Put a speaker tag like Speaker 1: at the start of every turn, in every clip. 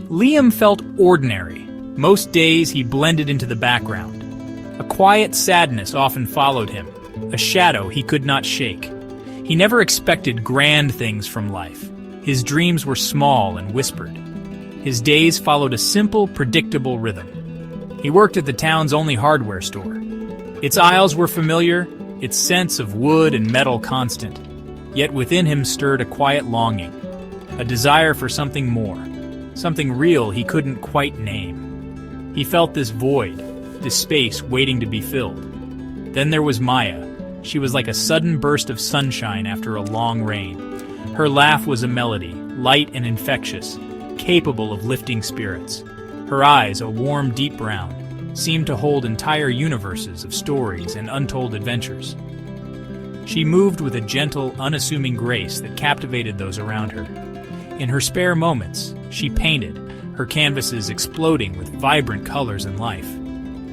Speaker 1: Liam felt ordinary. Most days he blended into the background. A quiet sadness often followed him, a shadow he could not shake. He never expected grand things from life. His dreams were small and whispered. His days followed a simple, predictable rhythm. He worked at the town's only hardware store. Its aisles were familiar, its sense of wood and metal constant. Yet within him stirred a quiet longing, a desire for something more, something real he couldn't quite name. He felt this void, this space waiting to be filled. Then there was Maya. She was like a sudden burst of sunshine after a long rain. Her laugh was a melody, light and infectious, capable of lifting spirits. Her eyes, a warm, deep brown, seemed to hold entire universes of stories and untold adventures. She moved with a gentle, unassuming grace that captivated those around her. In her spare moments, she painted, her canvases exploding with vibrant colors and life.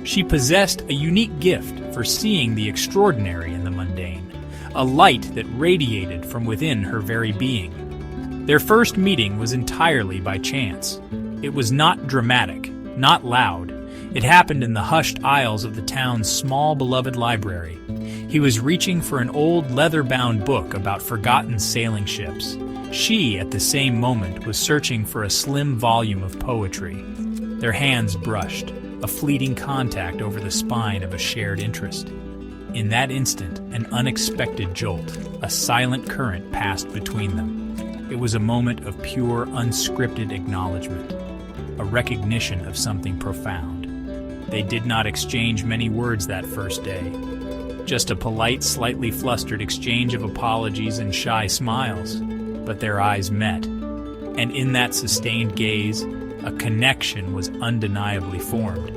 Speaker 1: She possessed a unique gift for seeing the extraordinary in the mundane, a light that radiated from within her very being. Their first meeting was entirely by chance. It was not dramatic, not loud. It happened in the hushed aisles of the town's small, beloved library. He was reaching for an old leather-bound book about forgotten sailing ships. She, at the same moment, was searching for a slim volume of poetry. Their hands brushed, a fleeting contact over the spine of a shared interest. In that instant, an unexpected jolt, a silent current passed between them. It was a moment of pure, unscripted acknowledgement, a recognition of something profound. They did not exchange many words that first day. Just a polite, slightly flustered exchange of apologies and shy smiles. But their eyes met, and in that sustained gaze, a connection was undeniably formed.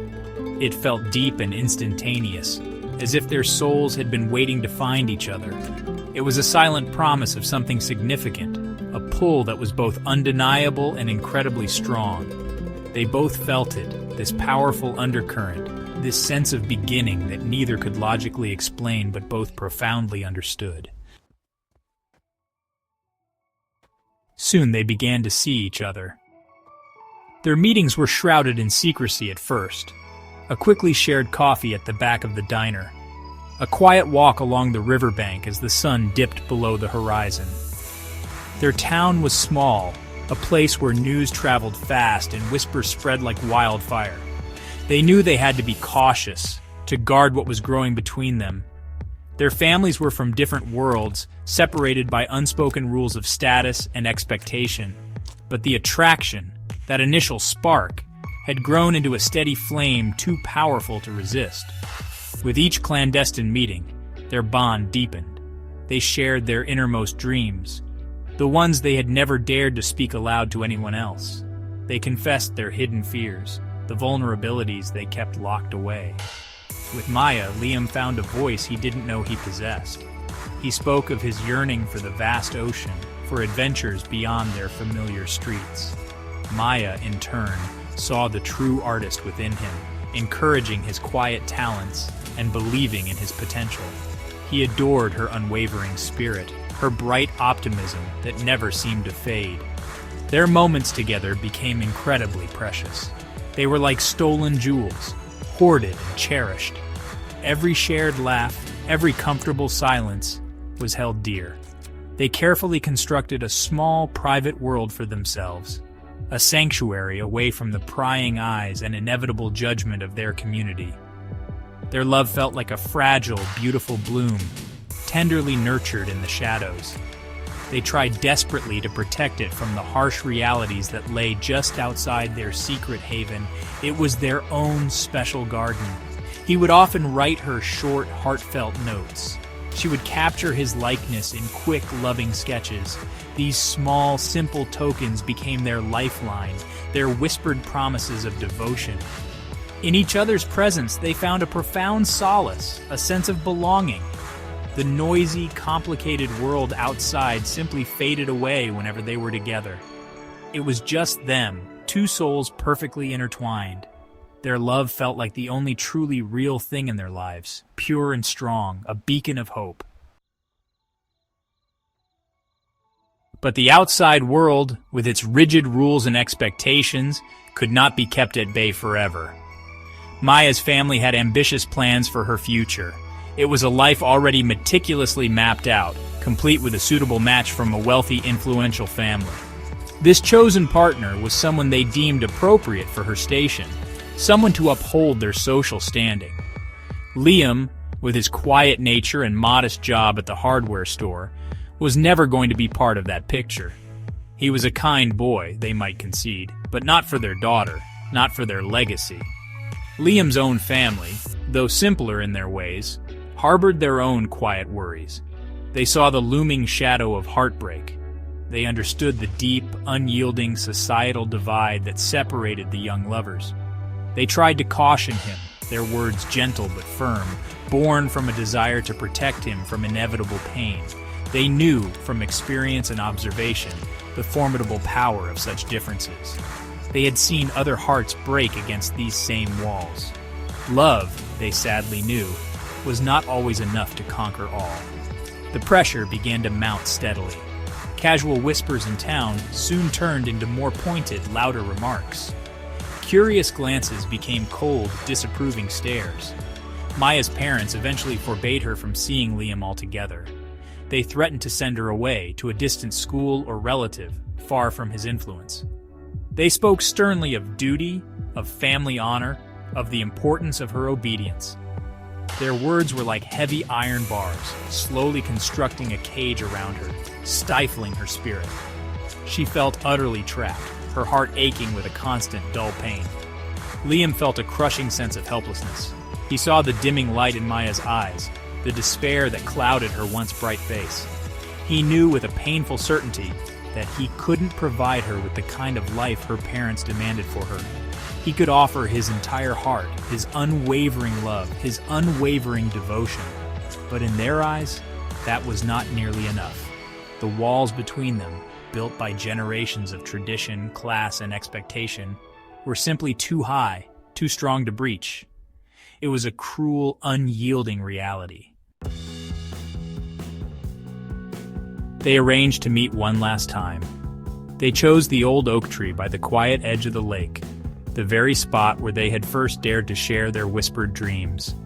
Speaker 1: It felt deep and instantaneous, as if their souls had been waiting to find each other. It was a silent promise of something significant, a pull that was both undeniable and incredibly strong. They both felt it, this powerful undercurrent, this sense of beginning that neither could logically explain but both profoundly understood. Soon they began to see each other. Their meetings were shrouded in secrecy at first. A quickly shared coffee at the back of the diner. A quiet walk along the riverbank as the sun dipped below the horizon. Their town was small, a place where news traveled fast and whispers spread like wildfire. They knew they had to be cautious, to guard what was growing between them. Their families were from different worlds, separated by unspoken rules of status and expectation. But the attraction, that initial spark, had grown into a steady flame too powerful to resist. With each clandestine meeting, their bond deepened. They shared their innermost dreams, the ones they had never dared to speak aloud to anyone else. They confessed their hidden fears, the vulnerabilities they kept locked away. With Maya, Liam found a voice he didn't know he possessed. He spoke of his yearning for the vast ocean, for adventures beyond their familiar streets. Maya, in turn, saw the true artist within him, encouraging his quiet talents and believing in his potential. He adored her unwavering spirit, her bright optimism that never seemed to fade. Their moments together became incredibly precious. They were like stolen jewels, hoarded and cherished. Every shared laugh, every comfortable silence was held dear. They carefully constructed a small, private world for themselves, a sanctuary away from the prying eyes and inevitable judgment of their community. Their love felt like a fragile, beautiful bloom, tenderly nurtured in the shadows. They tried desperately to protect it from the harsh realities that lay just outside their secret haven. It was their own special garden. He would often write her short, heartfelt notes. She would capture his likeness in quick, loving sketches. These small, simple tokens became their lifeline, their whispered promises of devotion. In each other's presence, they found a profound solace, a sense of belonging. The noisy, complicated world outside simply faded away whenever they were together. It was just them, two souls perfectly intertwined. Their love felt like the only truly real thing in their lives, pure and strong, a beacon of hope. But the outside world, with its rigid rules and expectations, could not be kept at bay forever. Maya's family had ambitious plans for her future. It was a life already meticulously mapped out, complete with a suitable match from a wealthy, influential family. This chosen partner was someone they deemed appropriate for her station, someone to uphold their social standing. Liam, with his quiet nature and modest job at the hardware store, was never going to be part of that picture. He was a kind boy, they might concede, but not for their daughter, not for their legacy. Liam's own family, though simpler in their ways, harbored their own quiet worries. They saw the looming shadow of heartbreak. They understood the deep, unyielding societal divide that separated the young lovers. They tried to caution him, their words gentle but firm, born from a desire to protect him from inevitable pain. They knew, from experience and observation, the formidable power of such differences. They had seen other hearts break against these same walls. Love, they sadly knew, was not always enough to conquer all. The pressure began to mount steadily. Casual whispers in town soon turned into more pointed, louder remarks. Curious glances became cold, disapproving stares. Maya's parents eventually forbade her from seeing Liam altogether. They threatened to send her away to a distant school or relative, far from his influence. They spoke sternly of duty, of family honor, of the importance of her obedience. Their words were like heavy iron bars, slowly constructing a cage around her, stifling her spirit. She felt utterly trapped, her heart aching with a constant, dull pain. Liam felt a crushing sense of helplessness. He saw the dimming light in Maya's eyes, the despair that clouded her once bright face. He knew with a painful certainty that he couldn't provide her with the kind of life her parents demanded for her. He could offer his entire heart, his unwavering love, his unwavering devotion. But in their eyes, that was not nearly enough. The walls between them, built by generations of tradition, class, and expectation, were simply too high, too strong to breach. It was a cruel, unyielding reality. They arranged to meet one last time. They chose the old oak tree by the quiet edge of the lake, the very spot where they had first dared to share their whispered dreams.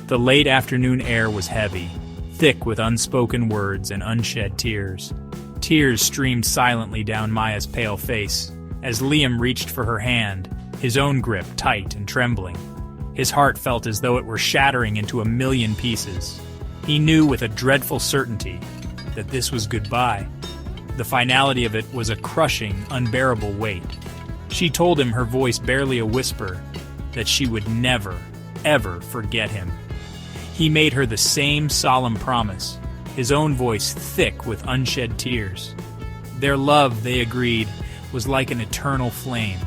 Speaker 1: The late afternoon air was heavy, thick with unspoken words and unshed tears. Tears streamed silently down Maya's pale face as Liam reached for her hand, his own grip tight and trembling. His heart felt as though it were shattering into a million pieces. He knew with a dreadful certainty that this was goodbye. The finality of it was a crushing, unbearable weight. She told him, her voice barely a whisper, that she would never, ever forget him. He made her the same solemn promise, his own voice thick with unshed tears. Their love, they agreed, was like an eternal flame.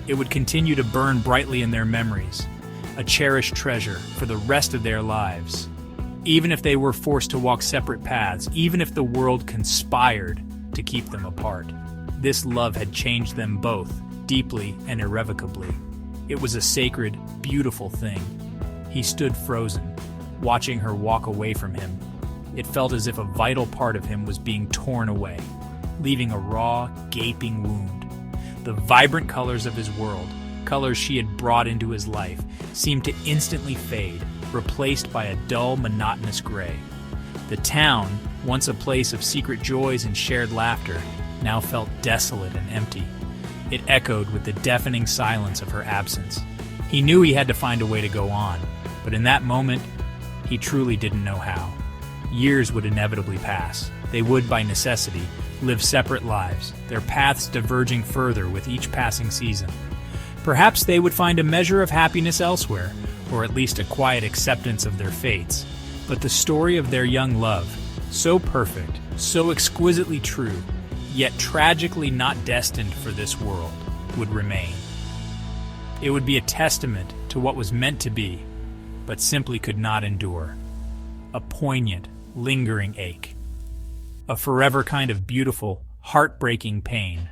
Speaker 1: It would continue to burn brightly in their memories, a cherished treasure for the rest of their lives. Even if they were forced to walk separate paths, even if the world conspired to keep them apart, this love had changed them both, deeply and irrevocably. It was a sacred, beautiful thing. He stood frozen, watching her walk away from him. It felt as if a vital part of him was being torn away, leaving a raw, gaping wound. The vibrant colors of his world, colors she had brought into his life, seemed to instantly fade, replaced by a dull, monotonous gray. The town, once a place of secret joys and shared laughter, now felt desolate and empty. It echoed with the deafening silence of her absence. He knew he had to find a way to go on, but in that moment, he truly didn't know how. Years would inevitably pass. They would, by necessity, live separate lives, their paths diverging further with each passing season. Perhaps they would find a measure of happiness elsewhere, or at least a quiet acceptance of their fates. But the story of their young love, so perfect, so exquisitely true, yet tragically not destined for this world, would remain. It would be a testament to what was meant to be, but simply could not endure. A poignant, lingering ache. A forever kind of beautiful, heartbreaking pain.